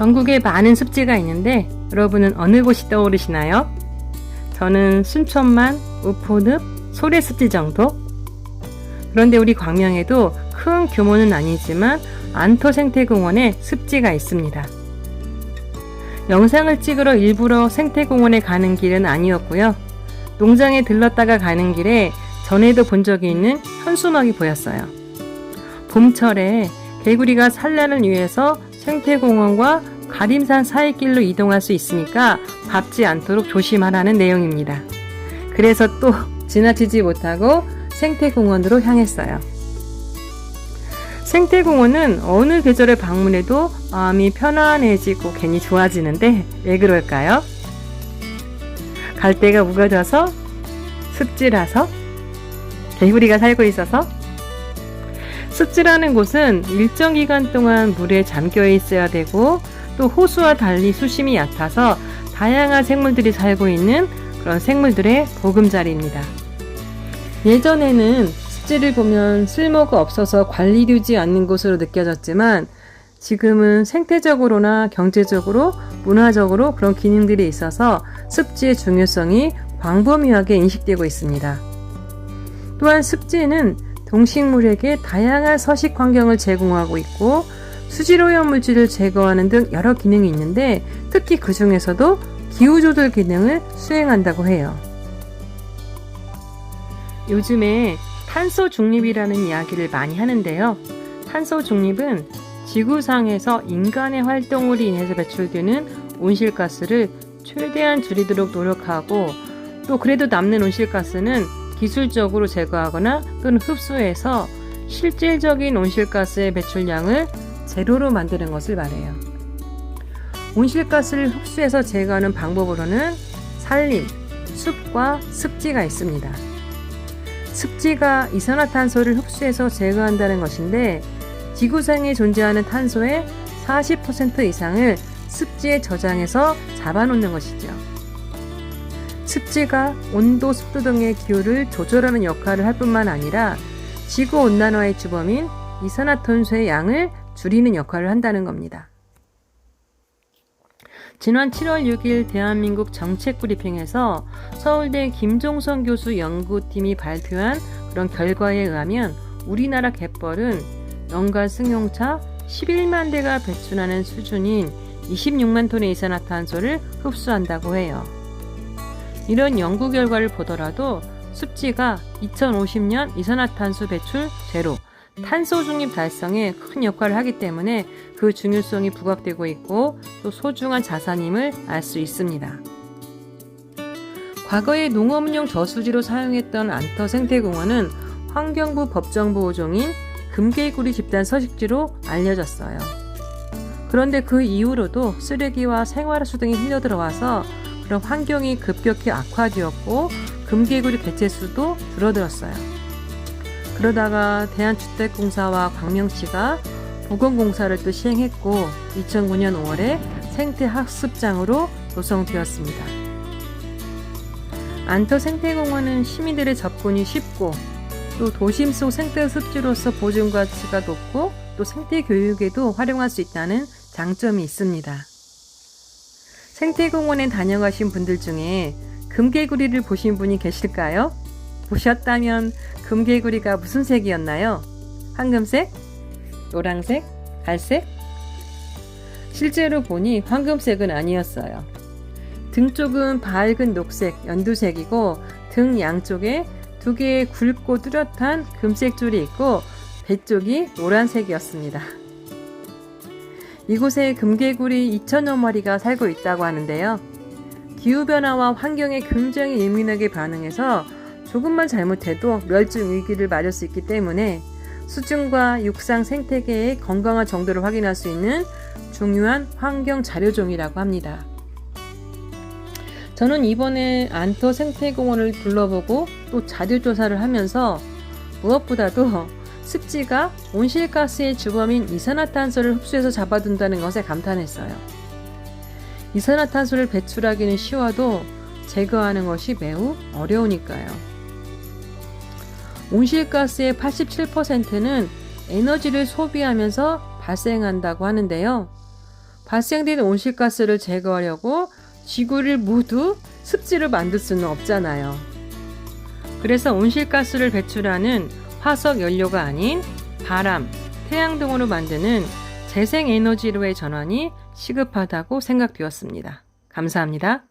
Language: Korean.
전국에 많은 습지가 있는데 여러분은 어느 곳이 떠오르시나요? 저는 순천만, 우포늪, 소래습지 정도? 그런데 우리 광명에도 큰 규모는 아니지만 안터생태공원에 습지가 있습니다. 영상을 찍으러 일부러 생태공원에 가는 길은 아니었고요. 농장에 들렀다가 가는 길에 전에도 본 적이 있는 현수막이 보였어요. 봄철에 개구리가 산란을 위해서 생태공원과 가림산 사이길로 이동할 수 있으니까 밟지 않도록 조심하라는 내용입니다. 그래서 또 지나치지 못하고 생태공원으로 향했어요. 생태공원은 어느 계절에 방문해도 마음이 편안해지고 괜히 좋아지는데 왜 그럴까요? 갈대가 우거져서? 습지라서? 개구리가 살고 있어서? 습지라는 곳은 일정 기간 동안 물에 잠겨 있어야 되고 또 호수와 달리 수심이 얕아서 다양한 생물들이 살고 있는 그런 생물들의 보금자리입니다. 예전에는 습지를 보면 쓸모가 없어서 관리되지 않는 곳으로 느껴졌지만 지금은 생태적으로나 경제적으로, 문화적으로 그런 기능들이 있어서 습지의 중요성이 광범위하게 인식되고 있습니다. 또한 습지는 동식물에게 다양한 서식 환경을 제공하고 있고 수질오염 물질을 제거하는 등 여러 기능이 있는데 특히 그 중에서도 기후조절 기능을 수행한다고 해요. 요즘에 탄소 중립이라는 이야기를 많이 하는데요. 탄소 중립은 지구상에서 인간의 활동으로 인해서 배출되는 온실가스를 최대한 줄이도록 노력하고 또 그래도 남는 온실가스는 기술적으로 제거하거나 또는 흡수해서 실질적인 온실가스의 배출량을 제로로 만드는 것을 말해요. 온실가스를 흡수해서 제거하는 방법으로는 산림, 숲과 습지가 있습니다. 습지가 이산화탄소를 흡수해서 제거한다는 것인데 지구상에 존재하는 탄소의 40% 이상을 습지에 저장해서 잡아놓는 것이죠. 습지가 온도, 습도 등의 기후를 조절하는 역할을 할 뿐만 아니라 지구온난화의 주범인 이산화탄소의 양을 줄이는 역할을 한다는 겁니다. 지난 7월 6일 대한민국 정책브리핑에서 서울대 김종선 교수 연구팀이 발표한 그런 결과에 의하면 우리나라 갯벌은 연간 승용차 11만 대가 배출하는 수준인 26만 톤의 이산화탄소를 흡수한다고 해요. 이런 연구 결과를 보더라도 습지가 2050년 이산화탄소 배출 제로, 탄소 중립 달성에 큰 역할을 하기 때문에 그 중요성이 부각되고 있고 또 소중한 자산임을 알 수 있습니다. 과거에 농업용 저수지로 사용했던 안터생태공원은 환경부 법정보호종인 금개구리 집단 서식지로 알려졌어요. 그런데 그 이후로도 쓰레기와 생활하수 등이 흘려들어와서 그런 환경이 급격히 악화되었고 금개구리 개체수도 줄어들었어요. 그러다가 대한주택공사와 광명시가 보건공사를 또 시행했고 2009년 5월에 생태학습장으로 조성되었습니다. 안터생태공원은 시민들의 접근이 쉽고 또 도심 속 생태습지로서 보존가치가 높고 또 생태교육에도 활용할 수 있다는 장점이 있습니다. 생태공원에 다녀가신 분들 중에 금개구리를 보신 분이 계실까요? 보셨다면 금개구리가 무슨 색이었나요? 황금색? 노란색? 갈색? 실제로 보니 황금색은 아니었어요. 등 쪽은 밝은 녹색, 연두색이고 등 양쪽에 두 개의 굵고 뚜렷한 금색 줄이 있고 배 쪽이 노란색이었습니다. 이곳에 금개구리 2,000여 마리가 살고 있다고 하는데요. 기후변화와 환경에 굉장히 예민하게 반응해서 조금만 잘못해도 멸종 위기를 맞을 수 있기 때문에 수중과 육상 생태계의 건강한 정도를 확인할 수 있는 중요한 환경 자료종이라고 합니다. 저는 이번에 안터생태공원을 둘러보고 또 자료조사를 하면서 무엇보다도 습지가 온실가스의 주범인 이산화탄소를 흡수해서 잡아둔다는 것에 감탄했어요. 이산화탄소를 배출하기는 쉬워도 제거하는 것이 매우 어려우니까요. 온실가스의 87%는 에너지를 소비하면서 발생한다고 하는데요. 발생된 온실가스를 제거하려고 지구를 모두 습지로 만들 수는 없잖아요. 그래서 온실가스를 배출하는 화석 연료가 아닌 바람, 태양 등으로 만드는 재생에너지로의 전환이 시급하다고 생각되었습니다. 감사합니다.